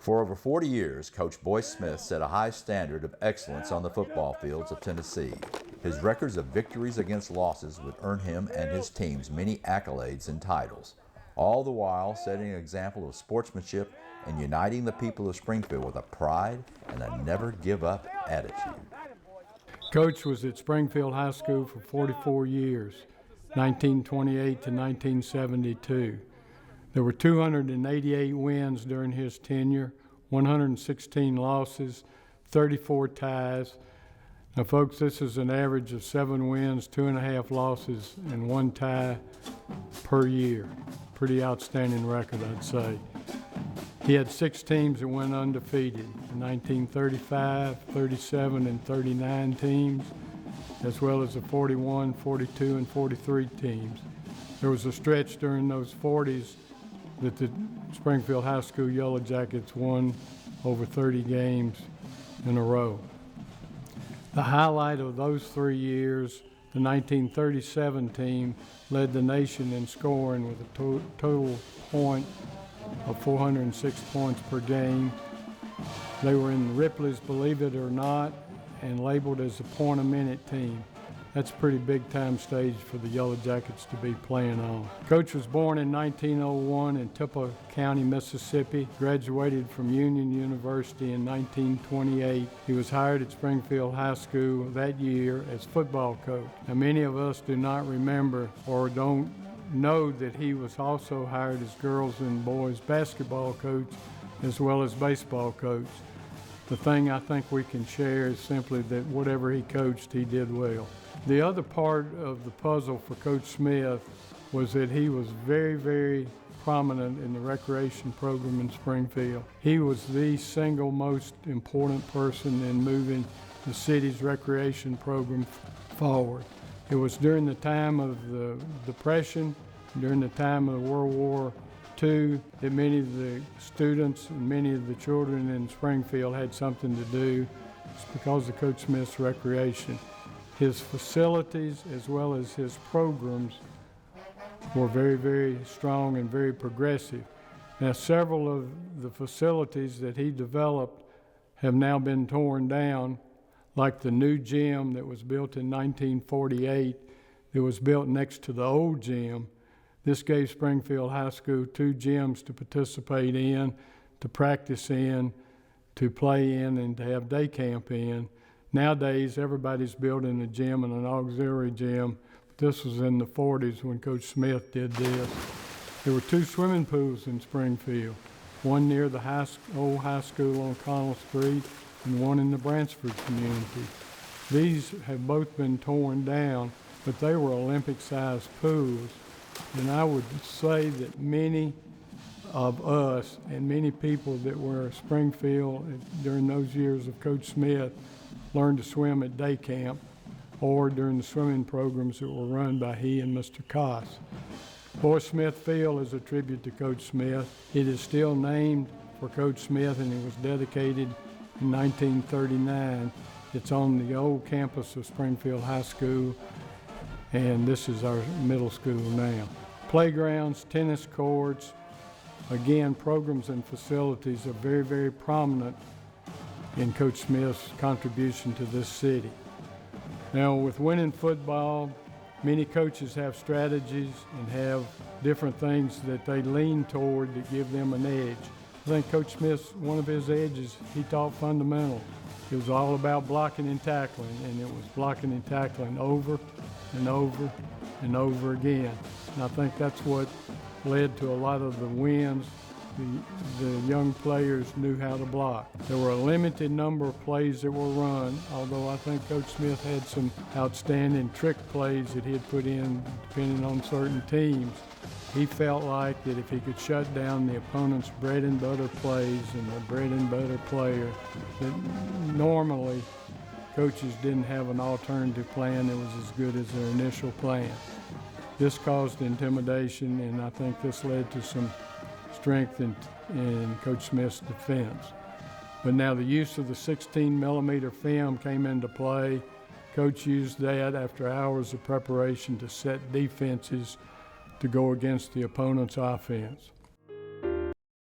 For over 40 years, Coach Boyce Smith set a high standard of excellence on the football fields of Tennessee. His records of victories against losses would earn him and his teams many accolades and titles, all the while setting an example of sportsmanship and uniting the people of Springfield with a pride and a never-give-up attitude. Coach was at Springfield High School for 44 years, 1928 to 1972. There were 288 wins during his tenure, 116 losses, 34 ties. Now, folks, this is an average of 7 wins, 2.5 losses, and 1 tie per year. Pretty outstanding record, I'd say. He had 6 teams that went undefeated, 1935, 37, and 39 teams, as well as the 41, 42, and 43 teams. There was a stretch during those 40s that the Springfield High School Yellow Jackets won over 30 games in a row. The highlight of those 3 years, the 1937 team led the nation in scoring with a total point of 406 points per game. They were in Ripley's Believe It or Not and labeled as a point-a-minute team. That's a pretty big-time stage for the Yellow Jackets to be playing on. Coach was born in 1901 in Tupper County, Mississippi, graduated from Union University in 1928. He was hired at Springfield High School that year as football coach. Now, many of us do not remember or don't know that he was also hired as girls and boys basketball coach as well as baseball coach. The thing I think we can share is simply that whatever he coached, he did well. The other part of the puzzle for Coach Smith was that he was very, very prominent in the recreation program in Springfield. He was the single most important person in moving the city's recreation program forward. It was during the time of the Depression, during the time of World War II, that many of the students and many of the children in Springfield had something to do. It's because of Coach Smith's recreation. His facilities as well as his programs were very, very strong and very progressive. Now, several of the facilities that he developed have now been torn down, like the new gym that was built in 1948 that was built next to the old gym. This gave Springfield High School 2 gyms to participate in, to practice in, to play in, and to have day camp in. Nowadays, everybody's building a gym and an auxiliary gym. This was in the 40s when Coach Smith did this. There were 2 swimming pools in Springfield, one near the old high school on Connell Street and one in the Branchford community. These have both been torn down, but they were Olympic-sized pools. And I would say that many of us and many people that were at Springfield during those years of Coach Smith learned to swim at day camp or during the swimming programs that were run by he and Mr. Koss. Boyce Smith Field is a tribute to Coach Smith. It is still named for Coach Smith, and it was dedicated in 1939. It's on the old campus of Springfield High School, and this is our middle school now. Playgrounds, tennis courts, again, programs and facilities are very, very prominent in Coach Smith's contribution to this city. Now, with winning football, many coaches have strategies and have different things that they lean toward that give them an edge. I think Coach Smith's, one of his edges, he taught fundamentals. It was all about blocking and tackling, and it was blocking and tackling over and over and over again. And I think that's what led to a lot of the wins. The young players knew how to block. There were a limited number of plays that were run, although I think Coach Smith had some outstanding trick plays that he had put in depending on certain teams. He felt like that if he could shut down the opponent's bread and butter plays and the bread and butter player, that normally coaches didn't have an alternative plan that was as good as their initial plan. This caused intimidation, and I think this led to some strength in Coach Smith's defense. But now the use of the 16-millimeter film came into play. Coach used that after hours of preparation to set defenses to go against the opponent's offense.